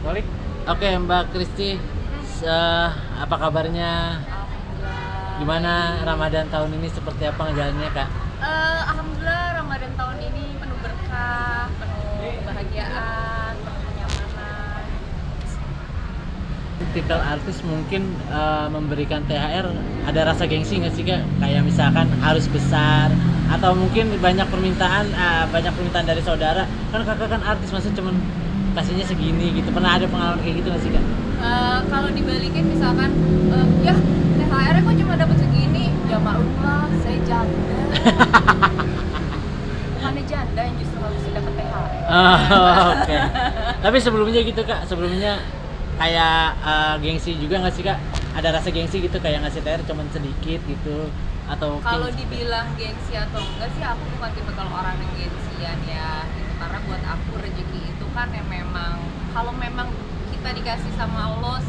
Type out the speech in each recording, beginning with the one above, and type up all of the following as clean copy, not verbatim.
Balik. Oke, Mbak Kristi, apa kabarnya? Alhamdulillah. Gimana Ramadan tahun ini, seperti apa ngejalannya, Kak? Alhamdulillah Ramadan tahun ini penuh berkah, penuh kebahagiaan, penuh kenyamanan. Tipikal artis mungkin memberikan THR, ada rasa gengsi nggak sih, Kak? Kayak misalkan harus besar, atau mungkin banyak permintaan dari saudara. Kan kakak kan artis, masa cuman kasihnya segini gitu. Pernah ada pengalaman kayak gitu nggak sih, Kak? Kalau dibalikin misalkan, ya THR-nya kok cuma dapat segini, ya maklumlah saya janda. Bukannya janda yang justru harus dapat THR. Oke. Tapi sebelumnya gitu, Kak, sebelumnya kayak gengsi juga nggak sih, Kak? Ada rasa gengsi gitu kayak ngasih THR cuman sedikit gitu, atau Kalau mungkin dibilang gengsi atau enggak sih, aku bukan tipe kalau orang yang gengsian ya gitu. Karena buat aku rezeki itu kan yang memang, kalau memang kita dikasih sama Allah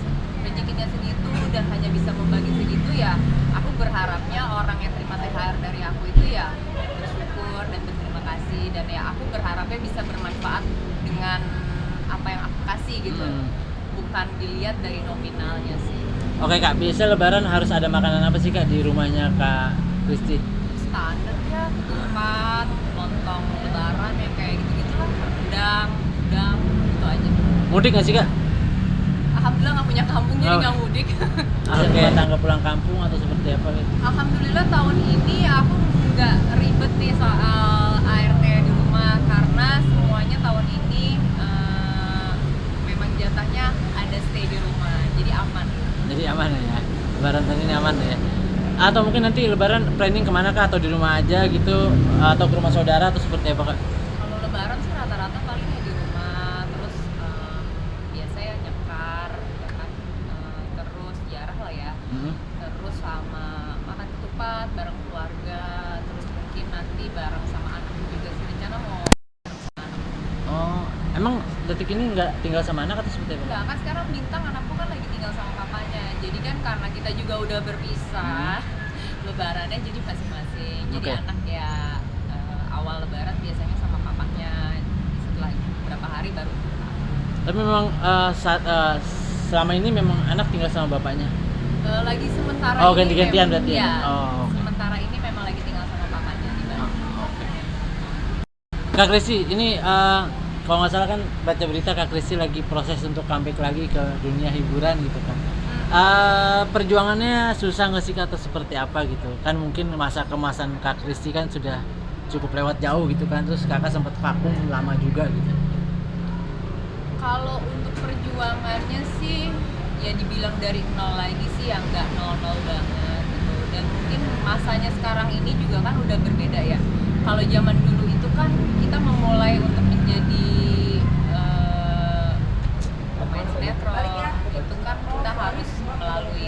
rezekinya segitu dan hanya bisa membagi segitu, ya aku berharapnya orang yang terima THR dari aku itu ya bersyukur dan berterima kasih, dan ya aku berharapnya bisa bermanfaat dengan apa yang aku kasih gitu. Bukan dilihat dari nominalnya sih. Oke, Kak, biasa Lebaran harus ada makanan apa sih, Kak, di rumahnya Kak Kristi? Standar ya, ketupat, lontong lebaran yang kayak gitu-gitu lah, rendang, udang, gitu aja. Mudik nggak sih, Kak? Alhamdulillah nggak punya kampung, jadi Oh. nggak mudik. Kayak tangga pulang kampung atau seperti apa gitu? Alhamdulillah tahun ini aku nggak ribet nih soal ART di rumah, karena semuanya tahun ini memang jatahnya ada stay di rumah, jadi aman. Jadi aman ya? Lebaran tahun ini aman ya? Atau mungkin nanti Lebaran planning kemana, Kak? Atau di rumah aja gitu? Atau ke rumah saudara atau seperti apa, Kak? Kalau lebaran sih rata-rata paling ya di rumah, terus biasa ya nyekar, ya kan, terus ziarah lah ya, terus sama makan ketupat bareng keluarga, terus mungkin nanti bareng sama anak juga sih, rencana mau bareng sama anak. Oh, emang detik ini nggak tinggal sama anak atau seperti apa, Kak? Enggak, kan sekarang Bintang anakku kan lagi tinggal sama papanya, jadi kan karena kita juga udah berpisah, lebarannya jadi masing-masing. Jadi Oke. anak ya awal lebaran biasanya sama papanya, setelah beberapa hari baru pulang. Tapi memang selama ini memang anak tinggal sama bapaknya? Lagi sementara Oh, ini ganti-gantian memang- berarti ya? iya, Oh, oke. sementara ini memang lagi tinggal sama papanya di Bandung. Kak Kristi, ini kalau nggak salah kan baca berita Kak Kristi lagi proses untuk comeback lagi ke dunia hiburan gitu kan. Perjuangannya susah nggak sih, Kak, atau seperti apa gitu? Kan mungkin masa kemasan Kak Kristi kan sudah cukup lewat jauh gitu kan, terus kakak sempat vakum lama juga gitu. Kalau untuk perjuangannya sih ya dibilang dari nol lagi sih ya nggak nol-nol banget gitu. Dan mungkin masanya sekarang ini juga kan udah berbeda ya. Kalau zaman dulu itu kan kita memulai untuk menjadi pemain sinetron, itu kan kita harus melalui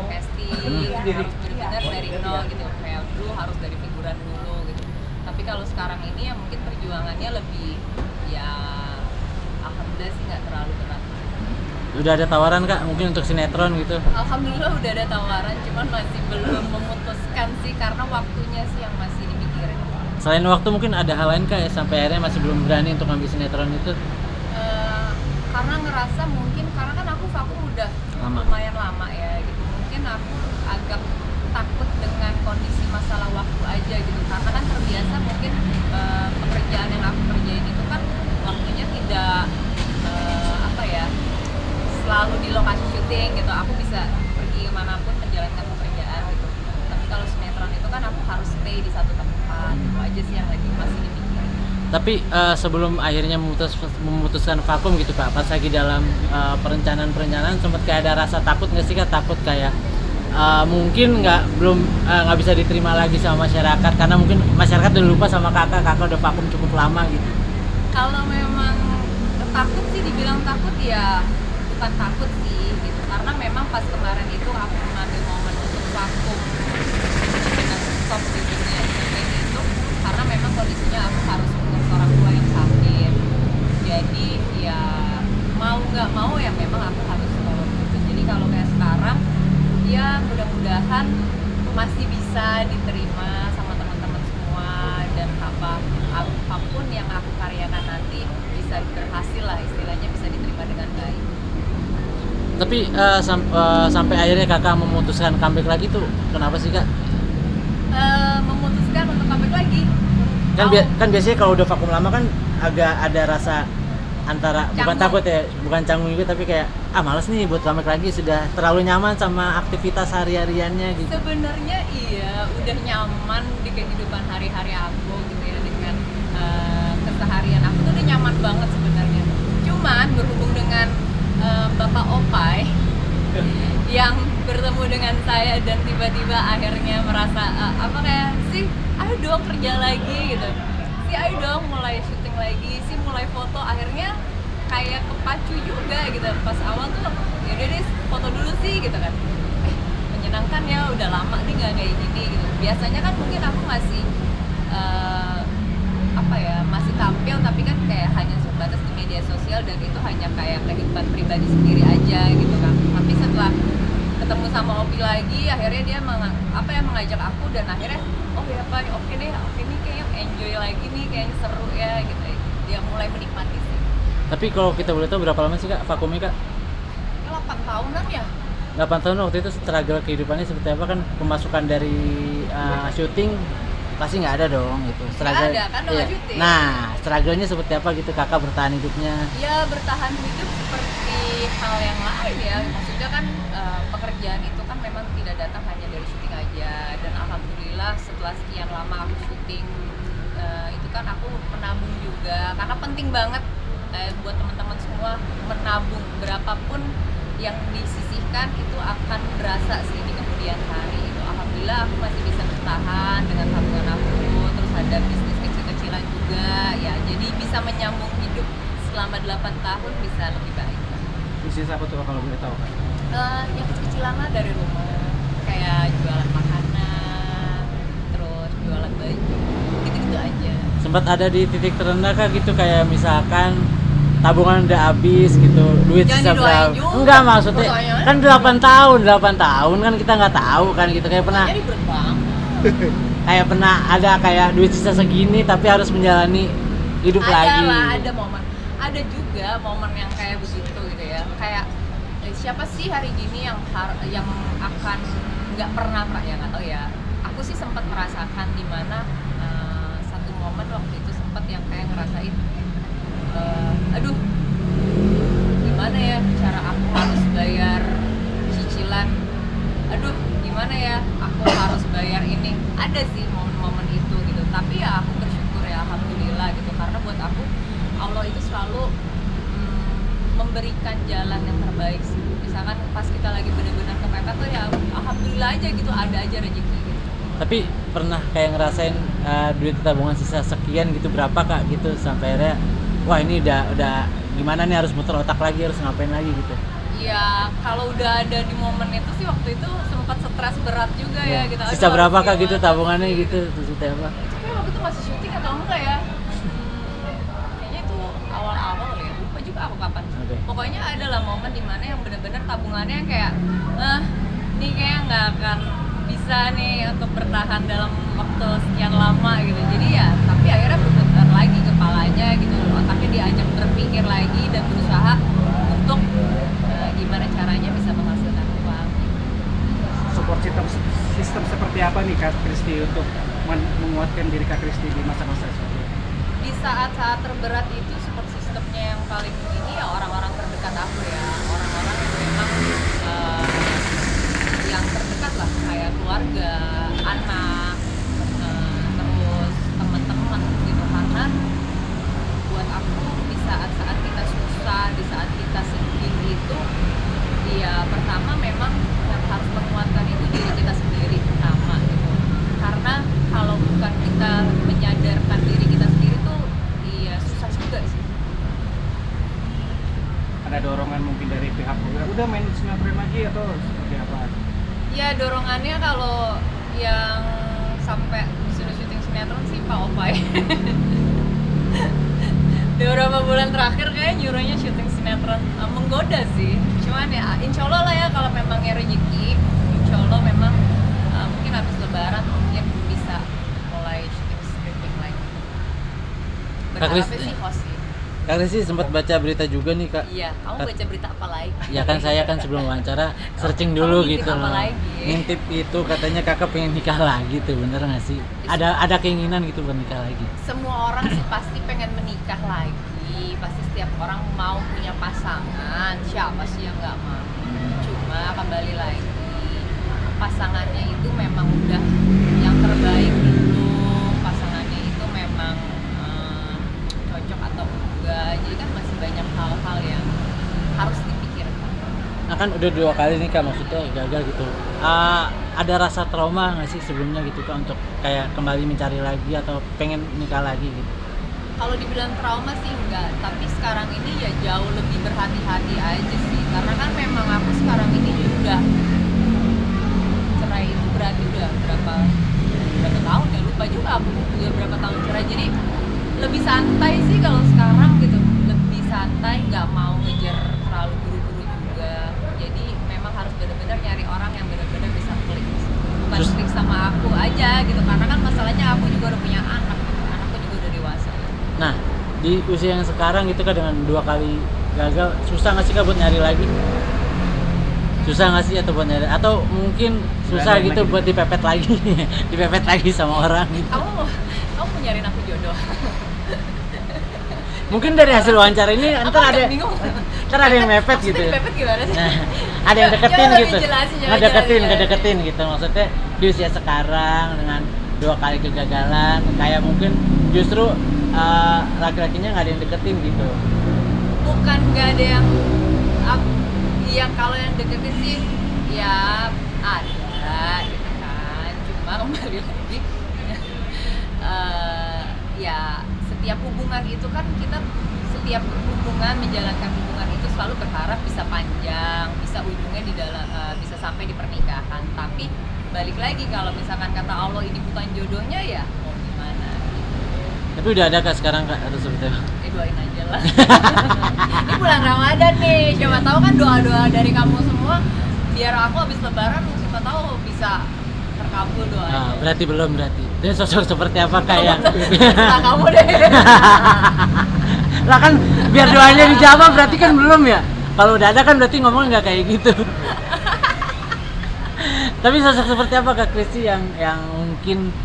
casting, harus benar-benar dari nol gitu. Kayak dulu harus dari figuran dulu gitu. Tapi kalau sekarang ini ya mungkin perjuangannya lebih ya, alhamdulillah sih nggak terlalu berat. Udah ada tawaran, Kak, mungkin untuk sinetron gitu? Alhamdulillah udah ada tawaran, cuman masih belum memutuskan sih karena waktunya sih yang masih dipikirin. Selain waktu mungkin ada hal lain, Kak, ya, sampai akhirnya masih belum berani untuk ngambil sinetron itu? Karena ngerasa mungkin karena kan aku vakum udah Lama. lumayan lama ya gitu. Mungkin aku agak takut dengan kondisi masalah waktu aja gitu. Karena kan terbiasa mungkin pekerjaan yang aku kerjain itu kan waktunya tidak apa ya, selalu di lokasi syuting gitu. Aku bisa pergi kemanapun menjalankan pekerjaan gitu. Tapi kalau sinetron itu kan aku harus stay di satu tempat. Itu aja sih yang lagi masih dipikirin. Tapi sebelum akhirnya memutuskan vakum gitu, Kak, pas lagi dalam perencanaan sempat kayak ada rasa takut nggak sih, Kak? Takut kayak mungkin nggak bisa diterima lagi sama masyarakat karena mungkin masyarakat udah lupa sama kakak udah vakum cukup lama gitu. Kalau memang takut sih, dibilang takut ya bukan takut sih gitu, karena memang pas kemarin itu aku mengambil momen untuk vakum dengan stop di dunia entertain itu karena memang kondisinya aku harus mengurus orang tua yang sakit, jadi ya mau nggak mau ya memang aku harus stop gitu. Jadi kalau kayak sekarang ya mudah-mudahan masih bisa diterima sama teman-teman semua, dan apapun yang aku karyakan nanti bisa bisa berhasil lah, istilahnya bisa diterima dengan baik. Tapi sampai akhirnya kakak memutuskan comeback lagi tuh kenapa sih kak? Memutuskan untuk comeback lagi. Kan biasanya kalau udah vakum lama kan agak ada rasa antara bukan Canggung. takut ya, bukan canggung juga, tapi kayak males nih buat comeback lagi, sudah terlalu nyaman sama aktivitas hari-hariannya gitu. Sebenarnya iya, udah nyaman di kehidupan hari-hari aku gitu ya, dengan keseharian aku tuh udah nyaman banget sebenarnya. Cuman berhubung dengan Bapak Opai yang bertemu dengan saya dan tiba-tiba akhirnya merasa apa kayak sih, ayo dong kerja lagi gitu, sih ayo dong mulai syuting lagi, sih mulai foto, akhirnya kayak kepacu juga gitu. Pas awal tuh yaudah deh foto dulu sih gitu kan, menyenangkan ya, udah lama nih nggak kayak gini gitu. Biasanya kan mungkin aku masih apa ya, masih tampil tapi kan kayak hanya sebatas di media sosial dan itu hanya kayak kehidupan pribadi sendiri aja gitu kan. Tapi setelah ketemu sama Opi lagi, akhirnya dia mengajak aku, dan akhirnya oh ya Pak, oke deh, oke nih kayaknya enjoy lagi nih, kayaknya seru ya gitu. Dia mulai menikmati sih. Tapi kalau kita boleh tahu berapa lama sih kak vakumnya kak? Ya 8 tahunan ya. 8 tahun. Waktu itu struggle kehidupannya seperti apa? Kan pemasukan dari syuting pasti nggak ada dong gitu. Nggak ada, kan udah nggak syuting. Nah, struggle-nya seperti apa gitu kakak bertahan hidupnya? Ya bertahan hidup seperti hal yang lain ya. Maksudnya kan pekerjaan itu kan memang tidak datang hanya dari syuting aja. Dan alhamdulillah setelah sekian lama aku syuting, itu kan aku menabung juga. Karena penting banget buat teman-teman semua, menabung berapapun yang disisihkan itu akan berasa sih di kemudian hari. Itu alhamdulillah aku masih bisa bertahan dengan tabungan aku, terus ada bisnis kecil-kecilan juga ya, jadi bisa menyambung hidup selama 8 tahun bisa lebih baik. Bisnis apa tuh kalau boleh tahu kan? Yang kecil-kecilan lah dari rumah, kayak jualan makanan, terus jualan baju, gitu-gitu aja. Sempat ada di titik terendah kak gitu, kayak misalkan tabungan udah habis gitu, duit Jangan sisa didoain berapa? juga, Enggak, maksudnya pertanyaannya. kan 8 tahun kan kita nggak tahu kan gitu, kayak pernah Jadi berat banget. kayak pernah ada kayak duit sisa segini tapi harus menjalani hidup Ada lagi. lah, ada momen, ada juga momen yang kayak begitu gitu ya, kayak siapa sih hari gini yang akan nggak pernah ya, nggak tahu ya. Aku sih sempat merasakan di mana satu momen waktu itu sempat yang kayak ngerasain aduh gimana ya cara aku harus bayar cicilan, aduh gimana ya aku harus bayar ini. Ada sih momen-momen itu gitu, tapi ya aku bersyukur ya alhamdulillah gitu, karena buat aku Allah itu selalu memberikan jalan yang terbaik sih. Misalkan pas kita lagi benar-benar kepepet tuh ya alhamdulillah aja gitu, ada aja rezeki gitu. Tapi pernah kayak ngerasain duit tabungan sisa sekian gitu, berapa kak gitu, sampai akhirnya wah ini udah gimana nih, harus muter otak lagi, harus ngapain lagi gitu. Ya kalau udah ada di momen itu sih waktu itu sempat stres berat juga ya gitu. Sisa Aduh, berapa harus kak gitu gimana tabungannya sih, gitu, seperti apa? Itu kayak waktu itu masih syuting atau enggak ya? Kayaknya itu awal-awal ya, lupa juga aku kapan. Oke. Pokoknya ada lah momen dimana yang benar-benar tabungannya kayak nih kayak nggak akan bisa nih untuk bertahan dalam waktu sekian lama gitu. Jadi ya tapi akhirnya berputar lagi kepalanya gitu, otaknya diajak berpikir lagi dan berusaha untuk gimana caranya bisa menghasilkan uang. Support sistem seperti apa nih Kak Kristi untuk menguatkan diri Kak Kristi di masa-masa seperti ini? Di saat-saat terberat itu support sistemnya yang paling ini ya orang-orang terdekat aku ya, orang-orang yang memang yang terdekat lah, kayak keluarga, anak, terus teman-teman gitu. Karena buat aku di saat-saat kita susah, di saat kita sedih itu ya pertama memang yang harus menguatkan itu diri kita sendiri pertama gitu. Karena kalau bukan kita menyadarkan diri kita sendiri tuh iya susah juga sih. Ada dorongan mungkin dari pihak udah main sinetron lagi atau seperti apa? Ya dorongannya kalau yang sampai disuruh syuting sinetron sih Pak Opai. Beberapa bulan terakhir kayak nyuruhnya syuting sinetron, menggoda sih. Cuman ya insya Allah lah ya, kalau memangnya rezeki, insya Allah memang mungkin habis lebaran mungkin bisa mulai syuting scripting lagi. Kak Berharapnya Kristi. sih host sih. Kak Rizky sempat baca berita juga nih Kak. Iya, kamu baca berita apa lagi? Ya kan saya kan sebelum wawancara searching dulu Kamu ngintip gitu apa loh. lagi? Ngintip itu katanya kakak pengen nikah lagi tuh, bener nggak sih? Ada keinginan gitu buat nikah lagi. Semua orang sih pasti pengen menikah lagi, pasti setiap orang mau punya pasangan, siapa sih yang nggak mau? Cuma kembali lagi, pasangannya itu memang udah yang terbaik belum, pasangannya itu memang cocok atau enggak, jadi kan masih banyak hal-hal yang harus dipikirkan. Nah kan udah 2 kali nih Kak, maksudnya gagal gitu. Ada rasa trauma nggak sih sebelumnya gitu Kak untuk kayak kembali mencari lagi atau pengen nikah lagi gitu? Kalau dibilang trauma sih enggak, tapi sekarang ini ya jauh lebih berhati-hati aja sih, karena kan memang aku sekarang ini udah cerai itu berarti udah berapa tahun ya, lupa juga aku udah berapa tahun cerai, jadi lebih santai sih kalau sekarang gitu, lebih santai, nggak mau ngejar terlalu buru-buru juga, jadi memang harus benar-benar nyari orang yang benar-benar bisa klik, bukan Terus- klik sama aku aja gitu, karena kan masalahnya aku juga udah punya anak gitu. Anakku juga udah dewasa. Nah di usia yang sekarang gitu Kak, dengan 2 kali gagal, susah nggak sih Kak buat nyari lagi? Susah nggak sih atau buat nyari, atau mungkin susah Nyari gitu lagi. buat dipepet lagi dipepet lagi sama orang gitu. Kamu mau nyariin aku jodoh? Mungkin dari hasil wawancara ini Aku ntar agak ada bingung. ntar ada yang mepet gitu ya. Mepet gimana sih? Nah, ada yang deketin Coba lebih gitu. jelasin, coba Ngedeketin, jelasin. ngedeketin gitu. Maksudnya di usia sekarang dengan 2 kali kegagalan, kayak mungkin justru laki-lakinya nggak ada yang deketin gitu. Bukan nggak ada yang kalau yang deketin sih ya ada gitu kan, cuma kembali lagi ya setiap hubungan itu kan kita setiap hubungan, menjalankan hubungan itu selalu berharap bisa panjang, bisa ujungnya di dalam bisa sampai di pernikahan, tapi balik lagi kalau misalkan kata Allah ini bukan jodohnya ya mau gimana. Tapi udah ada Kak sekarang Kak atau seperti apa? Doain aja lah. Ini bulan Ramadan nih, siapa tahu kan doa-doa dari kamu semua biar aku habis lebaran siapa tahu bisa terkabul doanya. Ah, berarti belum berarti. Dan sosok seperti apa Kak yang Nah, kamu deh. lah kan biar doanya dijawab berarti kan belum ya. Kalau udah ada kan berarti ngomong nggak kayak gitu. Tapi sosok seperti apa Kak Kristi yang mungkin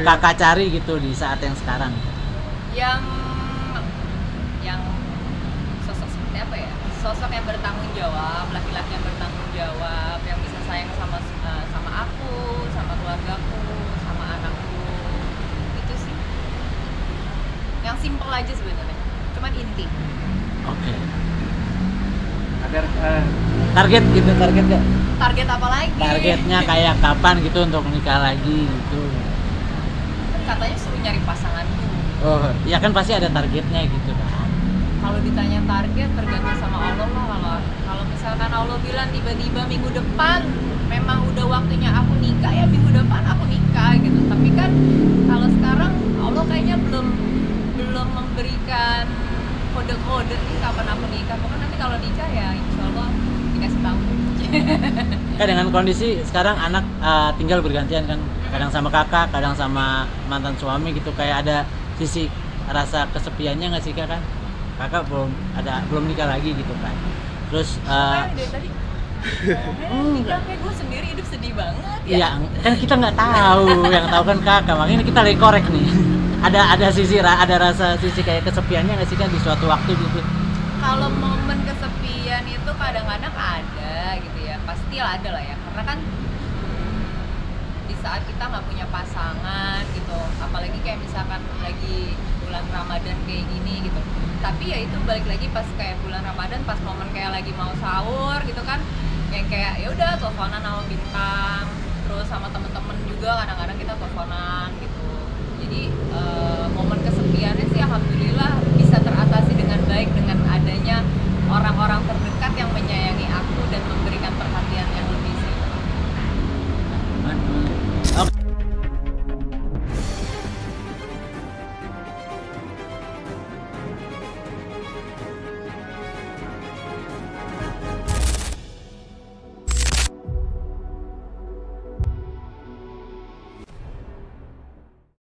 kakak cari gitu di saat yang sekarang? Yang sosok seperti apa ya? Sosok yang bertanggung jawab, laki-laki yang bertanggung jawab, yang bisa sayang sama aku, sama keluargaku, sama anakku. Itu sih. Yang simple aja sebenarnya. Cuman inti. Oke. Agar Target gitu, target gak? Target apa lagi? Targetnya kayak kapan gitu untuk nikah lagi gitu? Kan katanya suruh nyari pasangan dulu. Oh, ya kan pasti ada targetnya gitu kan. Kalau ditanya target tergantung sama Allah lah. Kalau misalkan Allah bilang tiba-tiba minggu depan memang udah waktunya aku nikah, ya minggu depan aku nikah gitu. Tapi kan kalau sekarang Allah kayaknya belum memberikan kode-kode nih kapan aku nikah. Pokoknya nanti kalau nikah ya insya Allah dikasih tahu. Kan dengan kondisi sekarang anak tinggal bergantian kan, kadang sama kakak, kadang sama mantan suami gitu, kayak ada sisi rasa kesepiannya nggak sih Kak kan? Kakak belum nikah lagi gitu kan. Terus Kayak dari tadi nikah kayak gue sendiri hidup sedih banget ya. iya kan kita nggak tahu, yang tahu kan kakak, makanya kita lagi korek nih. ada rasa sisi kayak kesepiannya nggak sih kan di suatu waktu gitu? Kalau momen kesepian itu kadang-kadang ada gitu ya, pasti ada lah ya, karena kan di saat kita nggak punya pasangan gitu, apalagi kayak misalkan lagi bulan Ramadan kayak gini gitu, tapi ya itu balik lagi pas kayak bulan Ramadan, pas momen kayak lagi mau sahur gitu kan, yang kayak ya udah teleponan sama bintang, terus sama temen-temen juga kadang-kadang kita teleponan gitu, jadi momen kesepiannya sih alhamdulillah